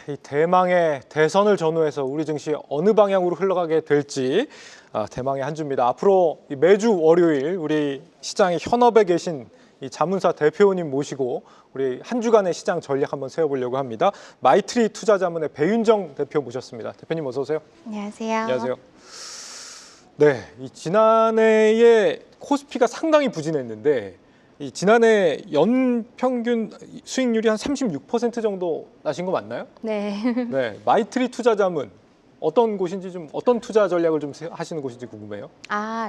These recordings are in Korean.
이 대망의 대선을 전후해서 우리 증시 어느 방향으로 흘러가게 될지 대망의 한 주입니다. 앞으로 매주 월요일 우리 시장의 현업에 계신 이 자문사 대표님 모시고 우리 한 주간의 시장 전략 한번 세워보려고 합니다. 마이트리 투자자문의 배윤정 대표 모셨습니다. 대표님 어서 오세요. 안녕하세요. 안녕하세요. 네, 이 지난해에 코스피가 상당히 부진했는데 이 지난해 연평균 수익률이 한 36% 정도 나신 거 맞나요? 네. 네, 마이트리 투자자문 어떤 곳인지 좀 어떤 투자 전략을 좀 하시는 곳인지 궁금해요.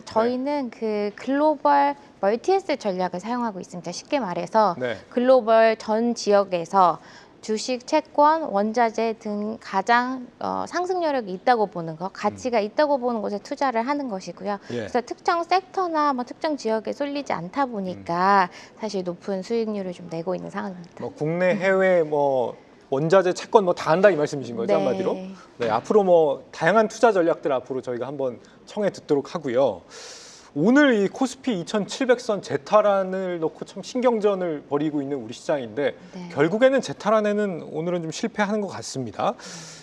저희는 그 글로벌 멀티에셋 전략을 사용하고 있습니다. 쉽게 말해서 네. 글로벌 전 지역에서 주식, 채권, 원자재 등 가장 상승 여력이 있다고 보는 것, 가치가 있다고 보는 곳에 투자를 하는 것이고요. 예. 그래서 특정 섹터나 뭐 특정 지역에 쏠리지 않다 보니까 사실 높은 수익률을 좀 내고 있는 상황입니다. 뭐 국내, 해외, 뭐 원자재, 채권 뭐 다 한다 이 말씀이신 거죠, 한마디로? 네, 앞으로 뭐 다양한 투자 전략들 앞으로 저희가 한번 청해 듣도록 하고요. 오늘 이 코스피 2,700선 재탈환을 놓고 참 신경전을 벌이고 있는 우리 시장인데 네. 결국에는 재탈환에는 오늘은 좀 실패하는 것 같습니다.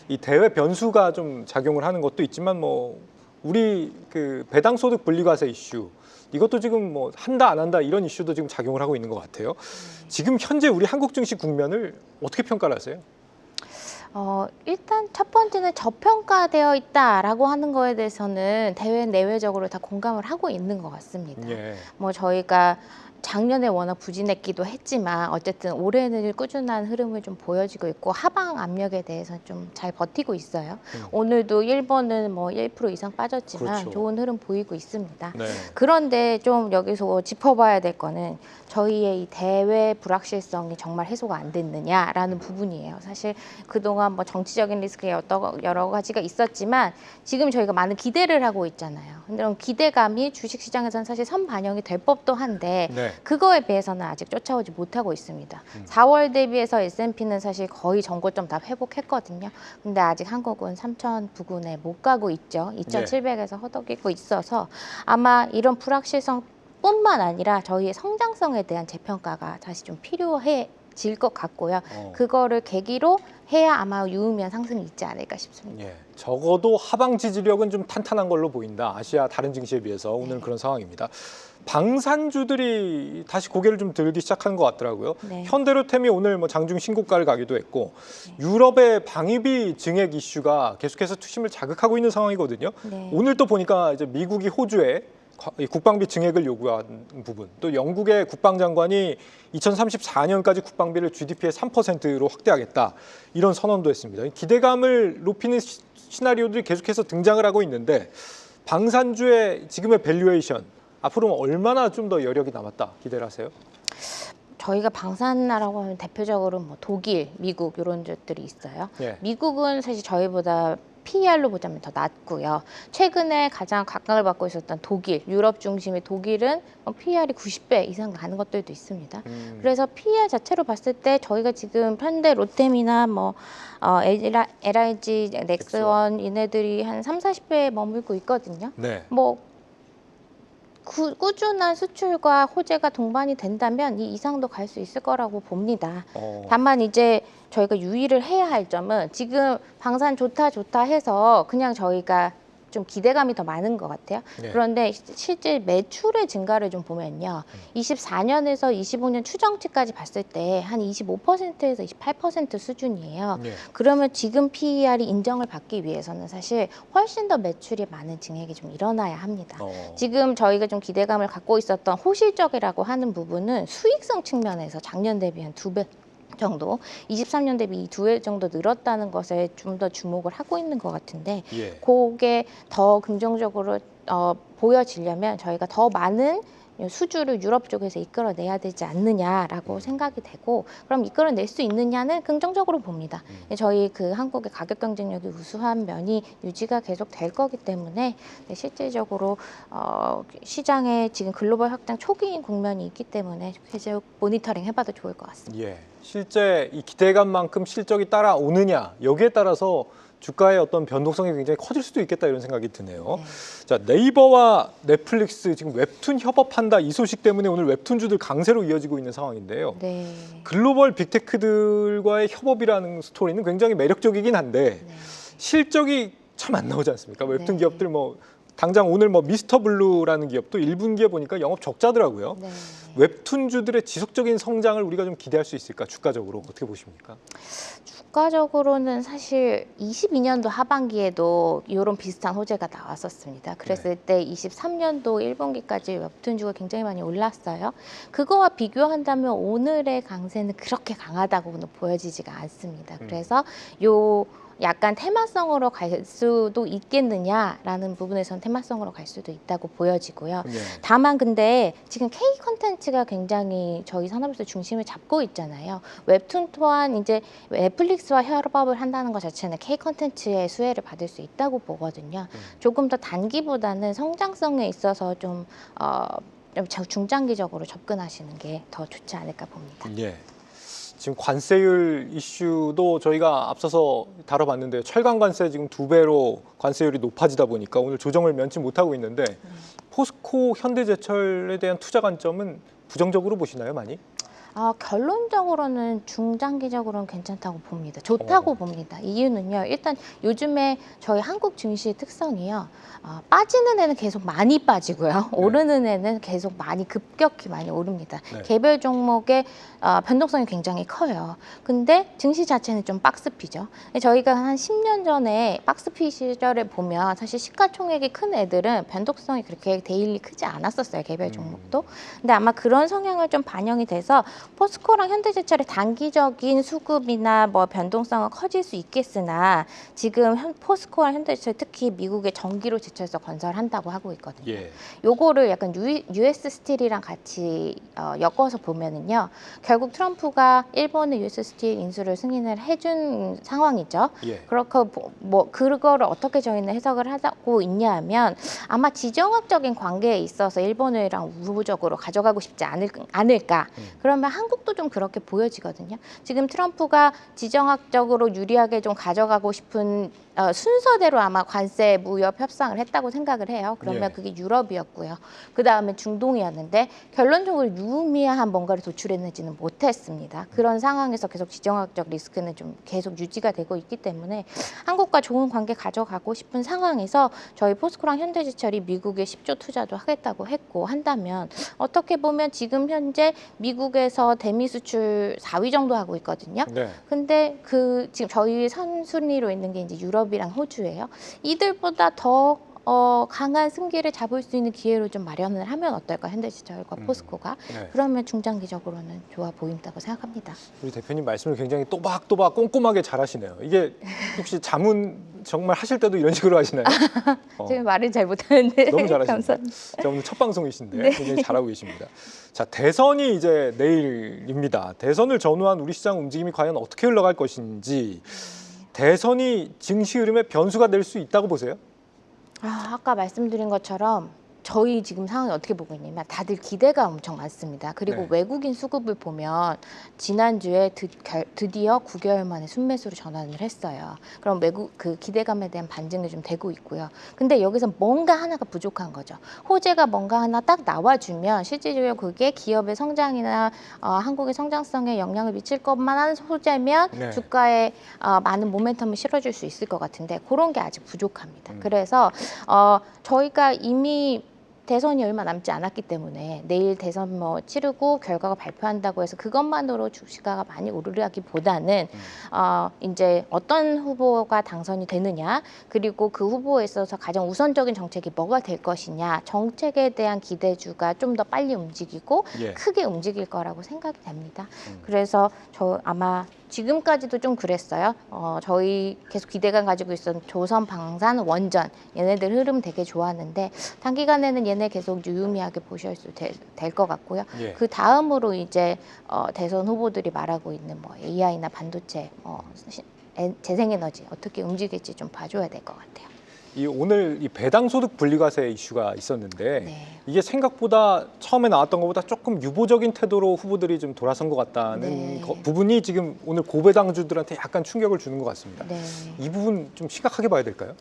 이 대외 변수가 좀 작용을 하는 것도 있지만 뭐 우리 그 배당소득 분리과세 이슈 이것도 지금 뭐 한다 안 한다 이런 이슈도 지금 작용을 하고 있는 것 같아요. 지금 현재 우리 한국 증시 국면을 어떻게 평가를 하세요? 일단 첫 번째는 저평가되어 있다라고 하는 거에 대해서는 대외 내외적으로 다 공감을 하고 있는 것 같습니다. 예. 뭐 저희가 작년에 워낙 부진했기도 했지만 어쨌든 올해는 꾸준한 흐름을 좀 보여지고 있고 하방 압력에 대해서 좀 잘 버티고 있어요. 오늘도 일본은 뭐 1% 이상 빠졌지만 그렇죠. 좋은 흐름 보이고 있습니다. 네. 그런데 좀 여기서 짚어봐야 될 거는 저희의 이 대외 불확실성이 정말 해소가 안 됐느냐라는 부분이에요. 사실 그동안 뭐 정치적인 리스크 여러 가지가 있었지만 지금 저희가 많은 기대를 하고 있잖아요. 근데 그런 기대감이 주식시장에서는 사실 선반영이 될 법도 한데 네. 그거에 비해서는 아직 쫓아오지 못하고 있습니다. 4월 대비해서 S&P는 사실 거의 전고점 다 회복했거든요. 근데 아직 한국은 3,000 부근에 못 가고 있죠. 2,700에서 허덕이고 있어서 아마 이런 불확실성 뿐만 아니라 저희의 성장성에 대한 재평가가 다시 좀 필요해질 것 같고요. 그거를 계기로 해야 아마 유의미한 상승이 있지 않을까 싶습니다. 예, 적어도 하방 지지력은 좀 탄탄한 걸로 보인다. 아시아 다른 증시에 비해서 오늘은 그런 상황입니다. 방산주들이 다시 고개를 좀 들기 시작한 것 같더라고요. 네. 현대로템이 오늘 뭐 장중 신고가를 가기도 했고 유럽의 방위비 증액 이슈가 계속해서 투심을 자극하고 있는 상황이거든요. 네. 오늘 또 보니까 이제 미국이 호주에 국방비 증액을 요구한 부분, 또 영국의 국방장관이 2034년까지 국방비를 GDP의 3%로 확대하겠다 이런 선언도 했습니다. 기대감을 높이는 시나리오들이 계속해서 등장을 하고 있는데 방산주의 지금의 밸류에이션 앞으로 얼마나 좀 더 여력이 남았다 기대를 하세요? 저희가 방산나라고 하면 대표적으로 뭐 독일, 미국 이런 것들이 있어요. 예. 미국은 사실 저희보다 PER로 보자면 더 낮고요. 최근에 가장 각광을 받고 있었던 독일, 유럽 중심의 독일은 PER이 90배 이상 가는 것들도 있습니다. 그래서 PER 자체로 봤을 때 저희가 지금 현대 로템이나 뭐 LIG, 넥스원 얘네들이 한 3, 40배에 머물고 있거든요. 네. 뭐 꾸준한 수출과 호재가 동반이 된다면 이 이상도 갈 수 있을 거라고 봅니다. 다만 이제 저희가 유의를 해야 할 점은 지금 방산 좋다 해서 그냥 저희가 좀 기대감이 더 많은 것 같아요. 네. 그런데 실제 매출의 증가를 좀 보면요. 24년에서 25년 추정치까지 봤을 때 한 25%에서 28% 수준이에요. 네. 그러면 지금 PER이 인정을 받기 위해서는 사실 훨씬 더 매출이 많은 증액이 좀 일어나야 합니다. 지금 저희가 좀 기대감을 갖고 있었던 호실적이라고 하는 부분은 수익성 측면에서 작년 대비 한 2배 정도, 23년 대비 2배 정도 늘었다는 것에 좀 더 주목을 하고 있는 것 같은데 예. 그게 더 긍정적으로 보여지려면 저희가 더 많은 수주를 유럽 쪽에서 이끌어내야 되지 않느냐라고 생각이 되고 그럼 이끌어낼 수 있느냐는 긍정적으로 봅니다. 저희 그 한국의 가격 경쟁력이 우수한 면이 유지가 계속 될 거기 때문에 실질적으로 시장에 지금 글로벌 확장 초기인 국면이 있기 때문에 계속 모니터링 해봐도 좋을 것 같습니다. 예. 실제 이 기대감만큼 실적이 따라오느냐 여기에 따라서 주가의 어떤 변동성이 굉장히 커질 수도 있겠다 이런 생각이 드네요. 네. 자, 네이버와 넷플릭스 지금 웹툰 협업한다 이 소식 때문에 오늘 웹툰주들 강세로 이어지고 있는 상황인데요. 네. 글로벌 빅테크들과의 협업이라는 스토리는 굉장히 매력적이긴 한데 네. 실적이 참 안 나오지 않습니까? 웹툰 네. 기업들 뭐 당장 오늘 뭐 미스터 블루라는 기업도 1분기에 보니까 영업 적자더라고요. 네. 웹툰주들의 지속적인 성장을 우리가 좀 기대할 수 있을까? 주가적으로 어떻게 보십니까? 주가적으로는 사실 22년도 하반기에도 이런 비슷한 호재가 나왔었습니다. 그랬을 때 23년도 1분기까지 웹툰주가 굉장히 많이 올랐어요. 그거와 비교한다면 오늘의 강세는 그렇게 강하다고는 보여지지가 않습니다. 그래서 요 약간 테마성으로 갈 수도 있겠느냐라는 부분에서는 테마성으로 갈 수도 있다고 보여지고요. 네. 다만 근데 지금 K 컨텐츠가 굉장히 저희 산업에서 중심을 잡고 있잖아요. 웹툰 또한 이제 넷플릭스와 협업을 한다는 것 자체는 K 컨텐츠의 수혜를 받을 수 있다고 보거든요. 조금 더 단기보다는 성장성에 있어서 좀 중장기적으로 접근하시는 게 더 좋지 않을까 봅니다. 예. 지금 관세율 이슈도 저희가 앞서서 다뤄봤는데 철강 관세 지금 2배로 관세율이 높아지다 보니까 오늘 조정을 면치 못하고 있는데 포스코 현대제철에 대한 투자 관점은 부정적으로 보시나요, 많이? 결론적으로는 중장기적으로는 괜찮다고 봅니다. 좋다고 봅니다. 이유는요. 일단 요즘에 저희 한국 증시의 특성이요. 빠지는 애는 계속 많이 빠지고요. 오르는 애는 계속 많이 급격히 많이 오릅니다. 네. 개별 종목의 변동성이 굉장히 커요. 근데 증시 자체는 좀 박스피죠. 저희가 한 10년 전에 박스피 시절에 보면 사실 시가총액이 큰 애들은 변동성이 그렇게 데일리 크지 않았었어요. 개별 종목도. 근데 아마 그런 성향을 좀 반영이 돼서 포스코랑 현대제철의 단기적인 수급이나 뭐 변동성은 커질 수 있겠으나 지금 포스코와 현대제철 특히 미국의 전기로 제철소 건설한다고 하고 있거든요. 예. 요거를 약간 US 스틸이랑 같이 엮어서 보면은요. 결국 트럼프가 일본의 US 스틸 인수를 승인을 해준 상황이죠. 예. 그렇고 뭐 그거를 어떻게 저희는 해석을 하고 있냐 하면 아마 지정학적인 관계에 있어서 일본이랑 우호적으로 가져가고 싶지 않을까. 그러면 한국도 좀 그렇게 보여지거든요. 지금 트럼프가 지정학적으로 유리하게 좀 가져가고 싶은 순서대로 아마 관세 무역 협상을 했다고 생각을 해요. 그러면 예. 그게 유럽이었고요. 그 다음에 중동이었는데 결론적으로 유의미한 뭔가를 도출해내지는 못했습니다. 그런 상황에서 계속 지정학적 리스크는 좀 계속 유지가 되고 있기 때문에 한국과 좋은 관계 가져가고 싶은 상황에서 저희 포스코랑 현대제철이 미국에 10조 투자도 하겠다고 했고 한다면 어떻게 보면 지금 현재 미국에서 대미 수출 4위 정도 하고 있거든요. 네. 근데 지금 저희 선순위로 있는 게 이제 유럽이랑 호주예요. 이들보다 더 강한 승기를 잡을 수 있는 기회를 좀 마련을 하면 어떨까 현대제철과 포스코가 네. 그러면 중장기적으로는 좋아 보인다고 생각합니다. 우리 대표님 말씀을 굉장히 또박또박 꼼꼼하게 잘하시네요. 이게 혹시 자문 정말 하실 때도 이런 식으로 하시나요? 지금 말을 잘 못하는데 너무 잘하십니다. 감사합니다. 자, 오늘 첫 방송이신데 굉장히 잘하고 계십니다. 자, 대선이 이제 내일입니다. 대선을 전후한 우리 시장 움직임이 과연 어떻게 흘러갈 것인지 대선이 증시 흐름의 변수가 될 수 있다고 보세요? 아까 말씀드린 것처럼 저희 지금 상황이 어떻게 보고 있냐면 다들 기대가 엄청 많습니다. 그리고 네. 외국인 수급을 보면 지난주에 드디어 9개월 만에 순매수로 전환을 했어요. 그럼 외국 그 기대감에 대한 반증이 좀 되고 있고요. 근데 여기서 뭔가 하나가 부족한 거죠. 호재가 뭔가 하나 딱 나와주면 실질적으로 그게 기업의 성장이나 한국의 성장성에 영향을 미칠 것만한 호재면 네. 주가에 많은 모멘텀을 실어줄 수 있을 것 같은데 그런 게 아직 부족합니다. 그래서 저희가 이미 대선이 얼마 남지 않았기 때문에 내일 대선 뭐 치르고 결과가 발표한다고 해서 그것만으로 주가가 많이 오르기보다는 이제 어떤 후보가 당선이 되느냐 그리고 그 후보에 있어서 가장 우선적인 정책이 뭐가 될 것이냐 정책에 대한 기대주가 좀 더 빨리 움직이고 예. 크게 움직일 거라고 생각이 됩니다. 그래서 저 아마 지금까지도 좀 그랬어요. 저희 계속 기대감 가지고 있었던 조선, 방산, 원전 얘네들 흐름 되게 좋았는데 단기간에는 얘네 계속 유의미하게 보실 수 될 것 같고요. 예. 그 다음으로 이제 대선 후보들이 말하고 있는 뭐 AI나 반도체, 재생에너지 어떻게 움직일지 좀 봐줘야 될 것 같아요. 오늘 이 배당소득 분리과세 이슈가 있었는데 네. 이게 생각보다 처음에 나왔던 것보다 조금 유보적인 태도로 후보들이 좀 돌아선 것 같다는 네. 부분이 지금 오늘 고배당주들한테 약간 충격을 주는 것 같습니다. 네. 이 부분 좀 심각하게 봐야 될까요?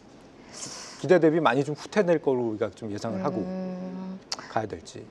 기대 대비 많이 좀 후퇴될 거로 우리가 좀 예상을 하고 가야 될지.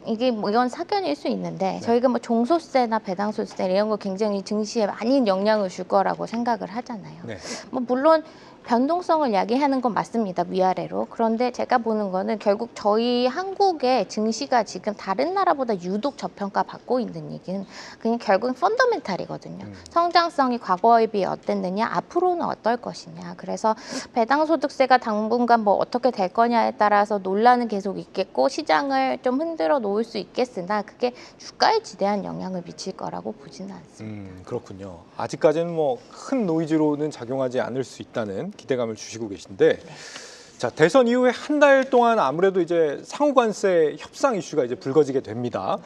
이게 뭐 이건 사견일 수 있는데 네. 저희가 뭐 종소세나 배당소세 이런 거 굉장히 증시에 많이 영향을 줄 거라고 생각을 하잖아요. 네. 뭐 물론 변동성을 야기하는 건 맞습니다. 위아래로. 그런데 제가 보는 거는 결국 저희 한국의 증시가 지금 다른 나라보다 유독 저평가 받고 있는 얘기는 그냥 결국은 펀더멘탈이거든요. 성장성이 과거에 비해 어땠느냐, 앞으로는 어떨 것이냐. 그래서 배당소득세가 당분간 뭐 어떻게 될 거냐에 따라서 논란은 계속 있겠고 시장을 좀 흔들어 놓을 수 있겠으나 그게 주가에 지대한 영향을 미칠 거라고 보지는 않습니다. 그렇군요. 아직까지는 뭐 큰 노이즈로는 작용하지 않을 수 있다는 기대감을 주시고 계신데, 자, 대선 이후에 한 달 동안 아무래도 이제 상호관세 협상 이슈가 이제 불거지게 됩니다.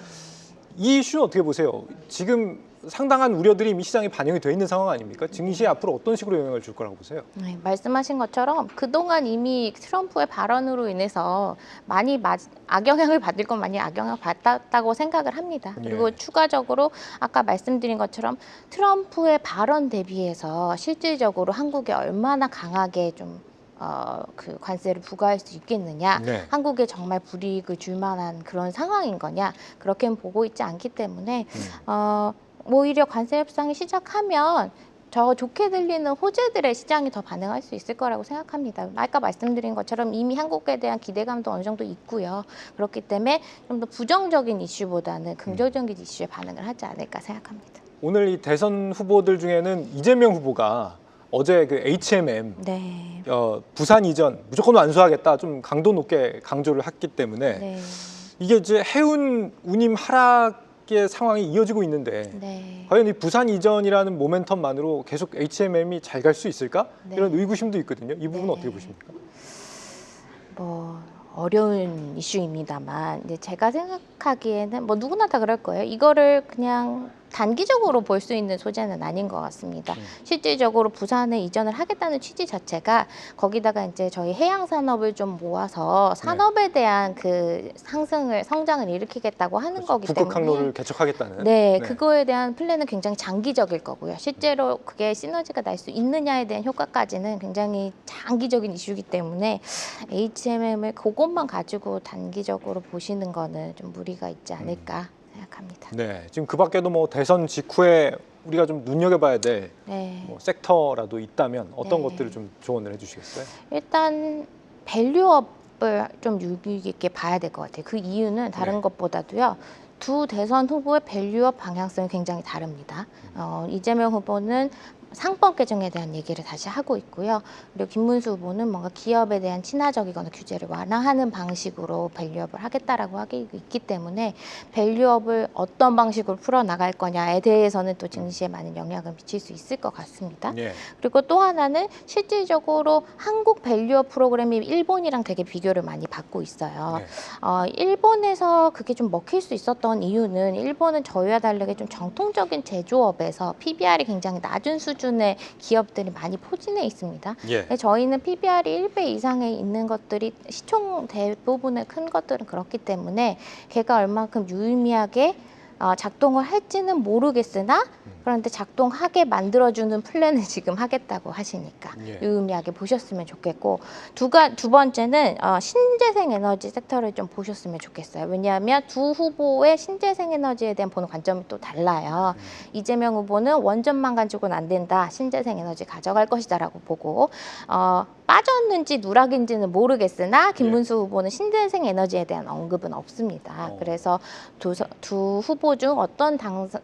이 이슈는 어떻게 보세요? 지금 상당한 우려들이 이미 시장에 반영이 돼 있는 상황 아닙니까? 증시에 앞으로 어떤 식으로 영향을 줄 거라고 보세요? 네, 말씀하신 것처럼 그동안 이미 트럼프의 발언으로 인해서 많이 악영향을 받을 건 많이 악영향을 받았다고 생각을 합니다. 그리고 예. 추가적으로 아까 말씀드린 것처럼 트럼프의 발언 대비해서 실질적으로 한국에 얼마나 강하게 좀 그 관세를 부과할 수 있겠느냐, 네. 한국에 정말 불이익을 줄 만한 그런 상황인 거냐, 그렇게는 보고 있지 않기 때문에 오히려 관세 협상이 시작하면 저 좋게 들리는 호재들의 시장이 더 반응할 수 있을 거라고 생각합니다. 아까 말씀드린 것처럼 이미 한국에 대한 기대감도 어느 정도 있고요. 그렇기 때문에 좀 더 부정적인 이슈보다는 긍정적인 이슈에 반응을 하지 않을까 생각합니다. 오늘 이 대선 후보들 중에는 이재명 후보가 어제 그 HMM 네. 부산 이전 무조건 완수하겠다 좀 강도 높게 강조를 했기 때문에 네. 이게 이제 해운 운임 하락의 상황이 이어지고 있는데 네. 과연 이 부산 이전이라는 모멘텀만으로 계속 HMM이 잘 갈 수 있을까? 네. 이런 의구심도 있거든요. 이 부분은 네. 어떻게 보십니까? 뭐 어려운 이슈입니다만 이제 제가 생각하기에는 뭐 누구나 다 그럴 거예요. 이거를 그냥 단기적으로 볼 수 있는 소재는 아닌 것 같습니다. 실질적으로 부산에 이전을 하겠다는 취지 자체가 거기다가 이제 저희 해양 산업을 좀 모아서 산업에 대한 그 성장을 일으키겠다고 하는 그렇죠. 거기 북극 때문에 항로를 개척하겠다는. 네, 그거에 대한 플랜은 굉장히 장기적일 거고요. 실제로 그게 시너지가 날 수 있느냐에 대한 효과까지는 굉장히 장기적인 이슈이기 때문에 HMM을 그것만 가지고 단기적으로 보시는 거는 좀 무리가 있지 않을까 생각합니다. 네, 지금 그 밖에도 뭐 대선 직후에 우리가 좀 눈여겨봐야 될 네. 뭐 섹터라도 있다면 어떤 네. 것들을 좀 조언을 해주시겠어요? 일단 밸류업을 좀 유의 깊게 봐야 될 것 같아요. 그 이유는 다른 네. 것보다도요. 두 대선 후보의 밸류업 방향성이 굉장히 다릅니다. 이재명 후보는 상법 개정에 대한 얘기를 다시 하고 있고요. 그리고 김문수 후보는 뭔가 기업에 대한 친화적이거나 규제를 완화하는 방식으로 밸류업을 하겠다라고 하고 있기 때문에 밸류업을 어떤 방식으로 풀어나갈 거냐에 대해서는 또 증시에 많은 영향을 미칠 수 있을 것 같습니다. 네. 그리고 또 하나는 실질적으로 한국 밸류업 프로그램이 일본이랑 되게 비교를 많이 받고 있어요. 네. 일본에서 그게 좀 먹힐 수 있었던 이유는 일본은 저희와 다르게 좀 정통적인 제조업에서 PBR이 굉장히 낮은 수준의 기업들이 많이 포진해 있습니다. 예. 근데 저희는 PBR이 1배 이상에 있는 것들이 시총 대부분의 큰 것들은 그렇기 때문에 걔가 얼마큼 유의미하게 작동을 할지는 모르겠으나 그런데 작동하게 만들어주는 플랜을 지금 하겠다고 하시니까 예. 유의미하게 보셨으면 좋겠고 두 번째는 신재생 에너지 섹터를 좀 보셨으면 좋겠어요. 왜냐하면 두 후보의 신재생 에너지에 대한 보는 관점이 또 달라요. 이재명 후보는 원전만 가지고는 안 된다. 신재생 에너지 가져갈 것이다라고 보고 빠졌는지 누락인지는 모르겠으나 김문수 후보는 신재생 에너지에 대한 언급은 없습니다. 그래서 두 후보 중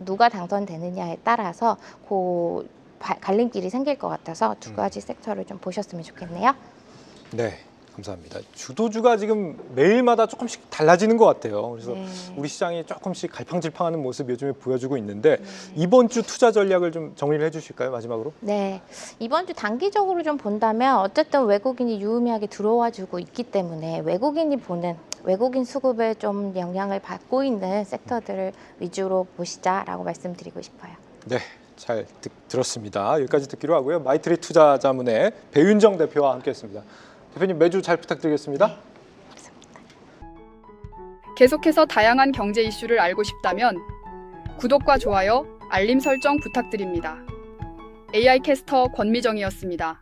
누가 당선되느냐에 따라서 그 갈림길이 생길 것 같아서 두 가지 섹터를 좀 보셨으면 좋겠네요. 네, 감사합니다. 주도주가 지금 매일마다 조금씩 달라지는 것 같아요. 그래서 네. 우리 시장이 조금씩 갈팡질팡하는 모습 요즘에 보여주고 있는데 이번 주 투자 전략을 좀 정리를 해주실까요? 마지막으로? 네, 이번 주 단기적으로 좀 본다면 어쨌든 외국인이 유의미하게 들어와주고 있기 때문에 외국인 수급에 좀 영향을 받고 있는 섹터들을 위주로 보시자라고 말씀드리고 싶어요. 네, 잘 들었습니다. 여기까지 듣기로 하고요. 마이트리 투자자문의 배윤정 대표와 함께했습니다. 대표님 매주 잘 부탁드리겠습니다. 계속해서 다양한 경제 이슈를 알고 싶다면 구독과 좋아요, 알림 설정 부탁드립니다. AI 캐스터 권미정이었습니다.